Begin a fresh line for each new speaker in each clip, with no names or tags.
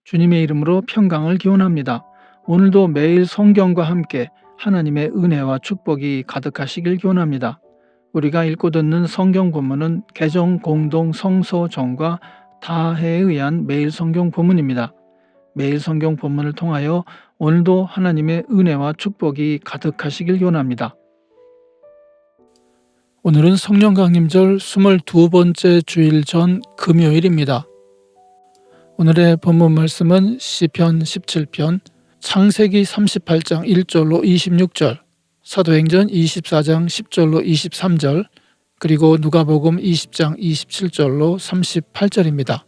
주님의 이름으로 평강을 기원합니다. 오늘도 매일 성경과 함께 하나님의 은혜와 축복이 가득하시길 기원합니다. 우리가 읽고 듣는 성경 본문은 개정 공동 성서정과 다해에 의한 매일 성경 본문입니다. 매일 성경 본문을 통하여 오늘도 하나님의 은혜와 축복이 가득하시길 기원합니다. 오늘은 성령 강림절 22번째 주일 전 금요일입니다. 오늘의 본문 말씀은 시편 17편, 창세기 38장 1절로 26절, 사도행전 24장 10절로 23절, 그리고 누가복음 20장 27절로 38절입니다.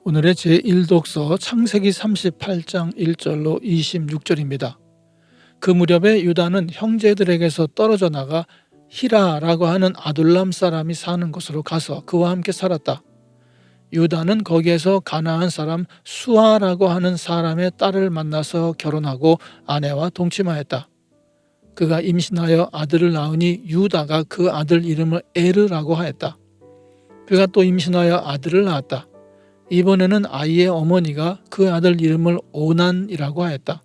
오늘의 제1독서 창세기 38장 1절로 26절입니다. 그 무렵에 유다는 형제들에게서 떨어져 나가 히라라고 하는 아둘람 사람이 사는 곳으로 가서 그와 함께 살았다. 유다는 거기에서 가나안 사람 수아라고 하는 사람의 딸을 만나서 결혼하고 아내와 동침하였다. 그가 임신하여 아들을 낳으니 유다가 그 아들 이름을 에르라고 하였다. 그가 또 임신하여 아들을 낳았다. 이번에는 아이의 어머니가 그 아들 이름을 오난이라고 하였다.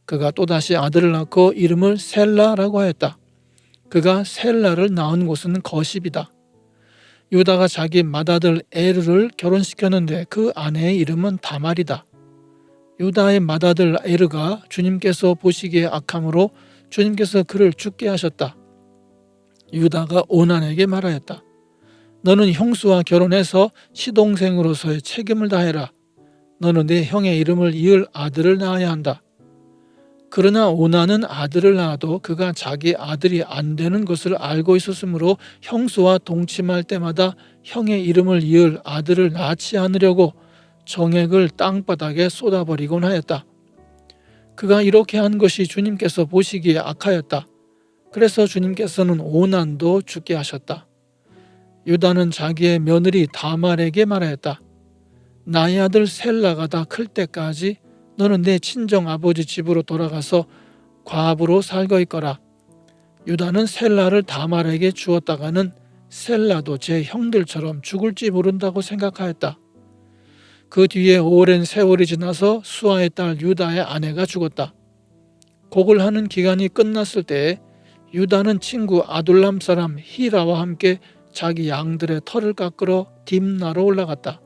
그가 또다시 아들을 낳고 이름을 셀라라고 하였다. 그가 셀라를 낳은 곳은 거십이다. 유다가 자기 맏아들 에르를 결혼시켰는데 그 아내의 이름은 다말이다. 유다의 맏아들 에르가 주님께서 보시기에 악함으로 주님께서 그를 죽게 하셨다. 유다가 오난에게 말하였다. 너는 형수와 결혼해서 시동생으로서의 책임을 다해라. 너는 내 형의 이름을 이을 아들을 낳아야 한다. 그러나 오난은 아들을 낳아도 그가 자기 아들이 안 되는 것을 알고 있었으므로 형수와 동침할 때마다 형의 이름을 이을 아들을 낳지 않으려고 정액을 땅바닥에 쏟아버리곤 하였다. 그가 이렇게 한 것이 주님께서 보시기에 악하였다. 그래서 주님께서는 오난도 죽게 하셨다. 유다는 자기의 며느리 다말에게 말하였다. 나의 아들 셀라가 다 클 때까지 너는 내 친정 아버지 집으로 돌아가서 과부로 살고 있거라. 유다는 셀라를 다말에게 주었다가는 셀라도 제 형들처럼 죽을지 모른다고 생각하였다. 그 뒤에 오랜 세월이 지나서 수아의 딸 유다의 아내가 죽었다. 곡을 하는 기간이 끝났을 때에 유다는 친구 아둘람 사람 히라와 함께 자기 양들의 털을 깎으러 딥나로 올라갔다.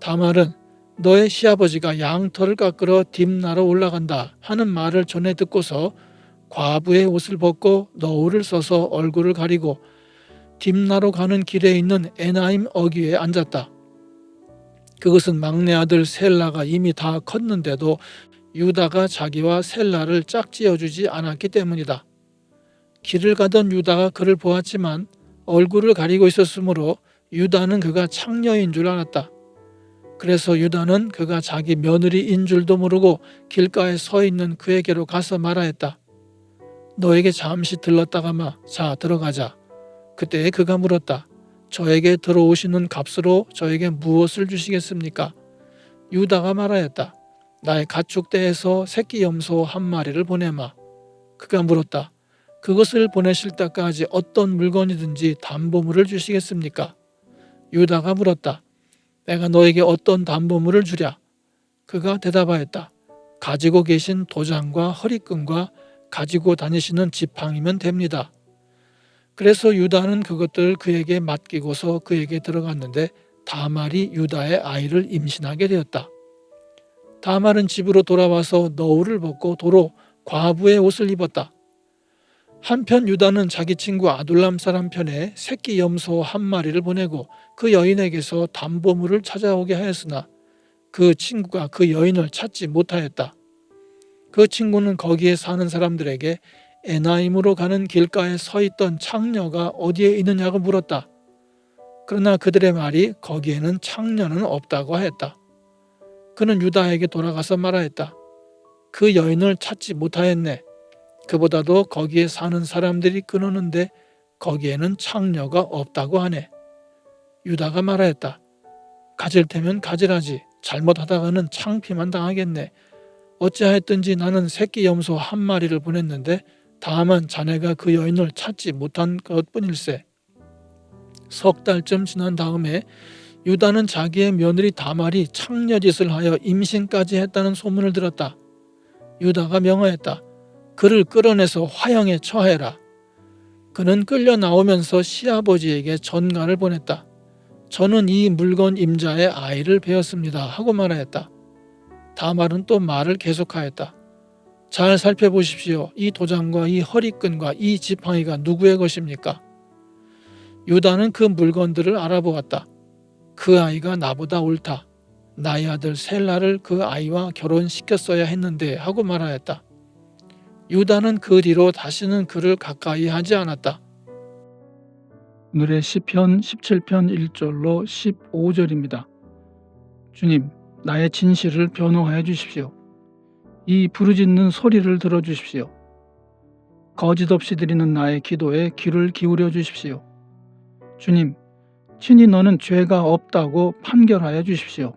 다말은 너의 시아버지가 양털을 깎으러 딥나로 올라간다 하는 말을 전해 듣고서 과부의 옷을 벗고 너울을 써서 얼굴을 가리고 딥나로 가는 길에 있는 에나임 어귀에 앉았다. 그것은 막내 아들 셀라가 이미 다 컸는데도 유다가 자기와 셀라를 짝지어주지 않았기 때문이다. 길을 가던 유다가 그를 보았지만 얼굴을 가리고 있었으므로 유다는 그가 창녀인 줄 알았다. 그래서 유다는 그가 자기 며느리인 줄도 모르고 길가에 서 있는 그에게로 가서 말하였다. 너에게 잠시 들렀다가마 자 들어가자. 그때 그가 물었다. 저에게 들어오시는 값으로 저에게 무엇을 주시겠습니까? 유다가 말하였다. 나의 가축대에서 새끼 염소 한 마리를 보내마. 그가 물었다. 그것을 보내실 때까지 어떤 물건이든지 담보물을 주시겠습니까? 유다가 물었다. 내가 너에게 어떤 담보물을 주랴? 그가 대답하였다. 가지고 계신 도장과 허리끈과 가지고 다니시는 지팡이면 됩니다. 그래서 유다는 그것들을 그에게 맡기고서 그에게 들어갔는데 다말이 유다의 아이를 임신하게 되었다. 다말은 집으로 돌아와서 너울을 벗고 도로 과부의 옷을 입었다. 한편 유다는 자기 친구 아둘람 사람 편에 새끼 염소 한 마리를 보내고 그 여인에게서 담보물을 찾아오게 하였으나 그 친구가 그 여인을 찾지 못하였다. 그 친구는 거기에 사는 사람들에게 에나임으로 가는 길가에 서 있던 창녀가 어디에 있느냐고 물었다. 그러나 그들의 말이 거기에는 창녀는 없다고 하였다. 그는 유다에게 돌아가서 말하였다. 그 여인을 찾지 못하였네. 그보다도 거기에 사는 사람들이 끊었는데 거기에는 창녀가 없다고 하네. 유다가 말하였다. 가질 테면 가지라지. 잘못하다가는 창피만 당하겠네. 어찌하였든지 나는 새끼 염소 한 마리를 보냈는데 다만 자네가 그 여인을 찾지 못한 것뿐일세. 석 달쯤 지난 다음에 유다는 자기의 며느리 다말이 창녀짓을 하여 임신까지 했다는 소문을 들었다. 유다가 명하였다. 그를 끌어내서 화형에 처하해라. 그는 끌려 나오면서 시아버지에게 전가를 보냈다. 저는 이 물건 임자의 아이를 베었습니다 하고 말하였다. 다말은 또 말을 계속하였다. 잘 살펴보십시오. 이 도장과 이 허리끈과 이 지팡이가 누구의 것입니까? 유다는 그 물건들을 알아보았다. 그 아이가 나보다 옳다. 나의 아들 셀라를 그 아이와 결혼시켰어야 했는데 하고 말하였다. 유다는 그 뒤로 다시는 그를 가까이 하지 않았다. 오늘의 시편 17편 1절로 15절입니다. 주님, 나의 진실을 변호하여 주십시오. 이 부르짖는 소리를 들어주십시오. 거짓 없이 드리는 나의 기도에 귀를 기울여 주십시오. 주님, 친히 너는 죄가 없다고 판결하여 주십시오.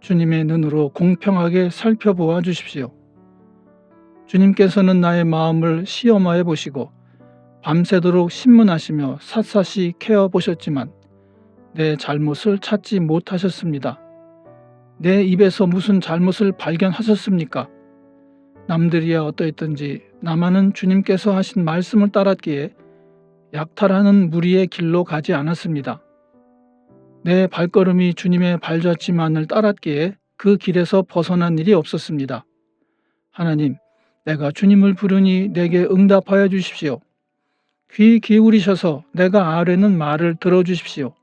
주님의 눈으로 공평하게 살펴보아 주십시오. 주님께서는 나의 마음을 시험하여 보시고 밤새도록 신문하시며 샅샅이 캐어 보셨지만 내 잘못을 찾지 못하셨습니다. 내 입에서 무슨 잘못을 발견하셨습니까? 남들이야 어떠했든지 나만은 주님께서 하신 말씀을 따랐기에 약탈하는 무리의 길로 가지 않았습니다. 내 발걸음이 주님의 발자취만을 따랐기에 그 길에서 벗어난 일이 없었습니다. 하나님, 내가 주님을 부르니 내게 응답하여 주십시오. 귀 기울이셔서 내가 아뢰는 말을 들어주십시오.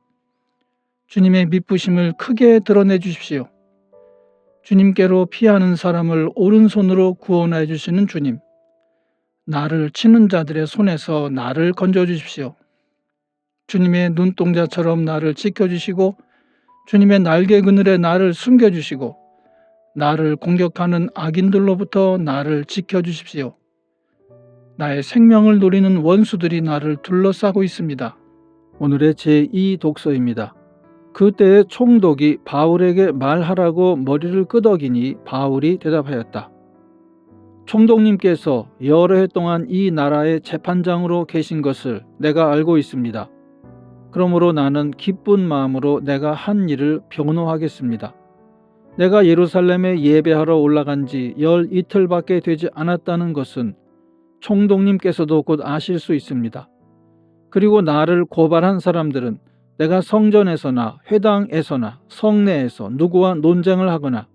주님의 미쁘심을 크게 드러내 주십시오. 주님께로 피하는 사람을 오른손으로 구원해 주시는 주님, 나를 치는 자들의 손에서 나를 건져주십시오. 주님의 눈동자처럼 나를 지켜주시고 주님의 날개 그늘에 나를 숨겨주시고 나를 공격하는 악인들로부터 나를 지켜주십시오. 나의 생명을 노리는 원수들이 나를 둘러싸고 있습니다. 오늘의 제2 독서입니다. 그때의 총독이 바울에게 말하라고 머리를 끄덕이니 바울이 대답하였다. 총독님께서 여러 해 동안 이 나라의 재판장으로 계신 것을 내가 알고 있습니다. 그러므로 나는 기쁜 마음으로 내가 한 일을 변호하겠습니다. 내가 예루살렘에 예배하러 올라간 지 열 이틀밖에 되지 않았다는 것은 총독님께서도 곧 아실 수 있습니다. 그리고 나를 고발한 사람들은 내가 성전에서나 회당에서나 성내에서 누구와 논쟁을 하거나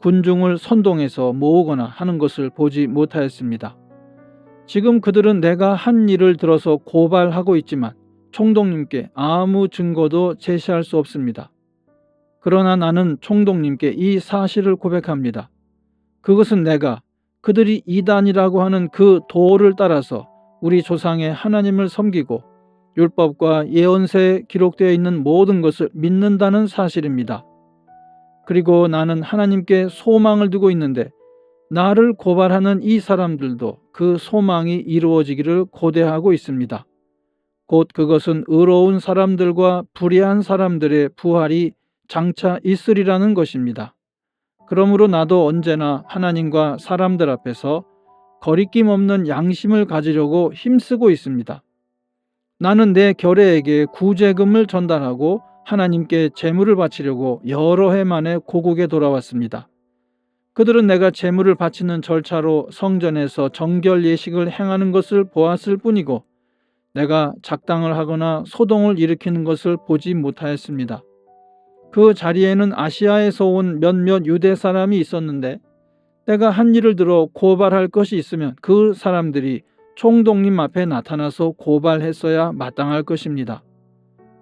군중을 선동해서 모으거나 하는 것을 보지 못하였습니다. 지금 그들은 내가 한 일을 들어서 고발하고 있지만 총독님께 아무 증거도 제시할 수 없습니다. 그러나 나는 총독님께 이 사실을 고백합니다. 그것은 내가 그들이 이단이라고 하는 그 도를 따라서 우리 조상의 하나님을 섬기고 율법과 예언서에 기록되어 있는 모든 것을 믿는다는 사실입니다. 그리고 나는 하나님께 소망을 두고 있는데 나를 고발하는 이 사람들도 그 소망이 이루어지기를 고대하고 있습니다. 곧 그것은 의로운 사람들과 불의한 사람들의 부활이 장차 있으리라는 것입니다. 그러므로 나도 언제나 하나님과 사람들 앞에서 거리낌 없는 양심을 가지려고 힘쓰고 있습니다. 나는 내 결례에게 구제금을 전달하고 하나님께 제물을 바치려고 여러 해 만에 고국에 돌아왔습니다. 그들은 내가 제물을 바치는 절차로 성전에서 정결 예식을 행하는 것을 보았을 뿐이고 내가 작당을 하거나 소동을 일으키는 것을 보지 못하였습니다. 그 자리에는 아시아에서 온 몇몇 유대 사람이 있었는데 내가 한 일을 들어 고발할 것이 있으면 그 사람들이 총독님 앞에 나타나서 고발했어야 마땅할 것입니다.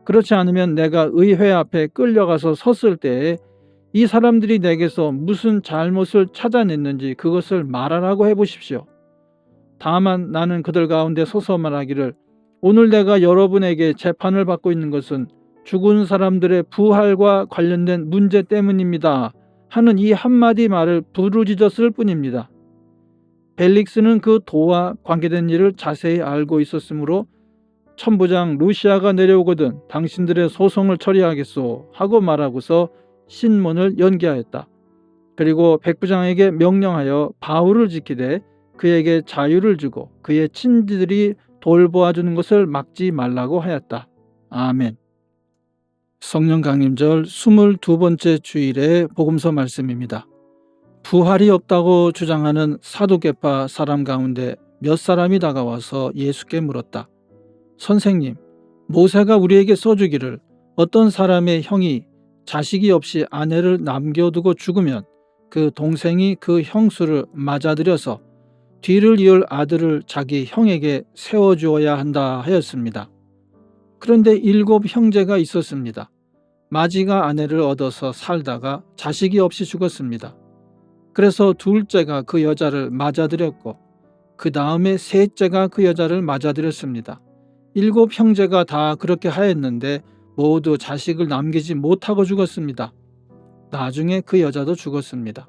그렇지 않으면 내가 의회 앞에 끌려가서 섰을 때에 이 사람들이 내게서 무슨 잘못을 찾아냈는지 그것을 말하라고 해보십시오. 다만 나는 그들 가운데 서서 말하기를 오늘 내가 여러분에게 재판을 받고 있는 것은 죽은 사람들의 부활과 관련된 문제 때문입니다 하는 이 한마디 말을 부르짖었을 뿐입니다. 벨릭스는 그 도와 관계된 일을 자세히 알고 있었으므로 천부장 루시아가 내려오거든 당신들의 소송을 처리하겠소 하고 말하고서 신문을 연기하였다. 그리고 백부장에게 명령하여 바울을 지키되 그에게 자유를 주고 그의 친지들이 돌보아주는 것을 막지 말라고 하였다. 아멘. 성령 강림절 22번째 주일의 복음서 말씀입니다. 부활이 없다고 주장하는 사두개파 사람 가운데 몇 사람이 다가와서 예수께 물었다. 선생님, 모세가 우리에게 써주기를 어떤 사람의 형이 자식이 없이 아내를 남겨두고 죽으면 그 동생이 그 형수를 맞아들여서 뒤를 이을 아들을 자기 형에게 세워주어야 한다 하였습니다. 그런데 7 형제가 있었습니다. 마지가 아내를 얻어서 살다가 자식이 없이 죽었습니다. 그래서 둘째가 그 여자를 맞아들였고 그 다음에 셋째가 그 여자를 맞아들였습니다. 7 형제가 다 그렇게 하였는데 모두 자식을 남기지 못하고 죽었습니다. 나중에 그 여자도 죽었습니다.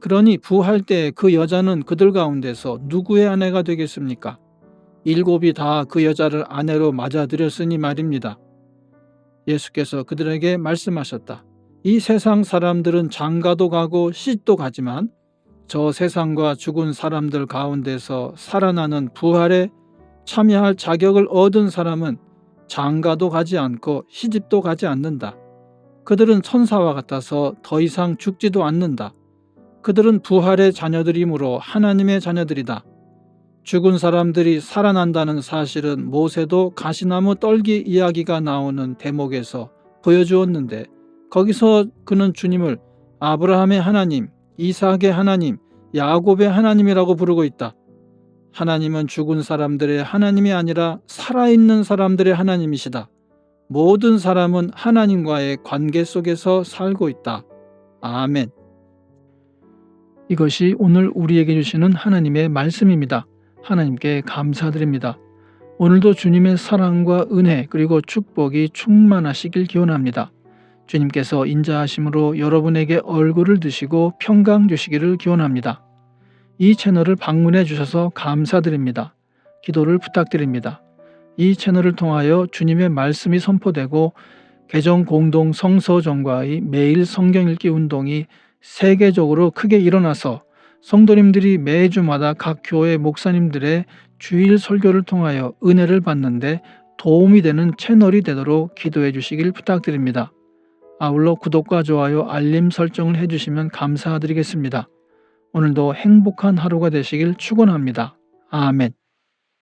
그러니 부활 때 그 여자는 그들 가운데서 누구의 아내가 되겠습니까? 7이 다 그 여자를 아내로 맞아들였으니 말입니다. 예수께서 그들에게 말씀하셨다. 이 세상 사람들은 장가도 가고 시집도 가지만 저 세상과 죽은 사람들 가운데서 살아나는 부활에 참여할 자격을 얻은 사람은 장가도 가지 않고 시집도 가지 않는다. 그들은 천사와 같아서 더 이상 죽지도 않는다. 그들은 부활의 자녀들이므로 하나님의 자녀들이다. 죽은 사람들이 살아난다는 사실은 모세도 가시나무 떨기 이야기가 나오는 대목에서 보여주었는데 거기서 그는 주님을 아브라함의 하나님, 이삭의 하나님, 야곱의 하나님이라고 부르고 있다. 하나님은 죽은 사람들의 하나님이 아니라 살아있는 사람들의 하나님이시다. 모든 사람은 하나님과의 관계 속에서 살고 있다. 아멘. 이것이 오늘 우리에게 주시는 하나님의 말씀입니다. 하나님께 감사드립니다. 오늘도 주님의 사랑과 은혜 그리고 축복이 충만하시길 기원합니다. 주님께서 인자하심으로 여러분에게 얼굴을 드시고 평강 주시기를 기원합니다. 이 채널을 방문해 주셔서 감사드립니다. 기도를 부탁드립니다. 이 채널을 통하여 주님의 말씀이 선포되고 개정 공동 성서정과의 매일 성경 읽기 운동이 세계적으로 크게 일어나서 성도님들이 매주마다 각 교회 목사님들의 주일 설교를 통하여 은혜를 받는데 도움이 되는 채널이 되도록 기도해 주시길 부탁드립니다. 아울러 구독과 좋아요, 알림 설정을 해주시면 감사드리겠습니다. 오늘도 행복한 하루가 되시길 축원합니다. 아멘.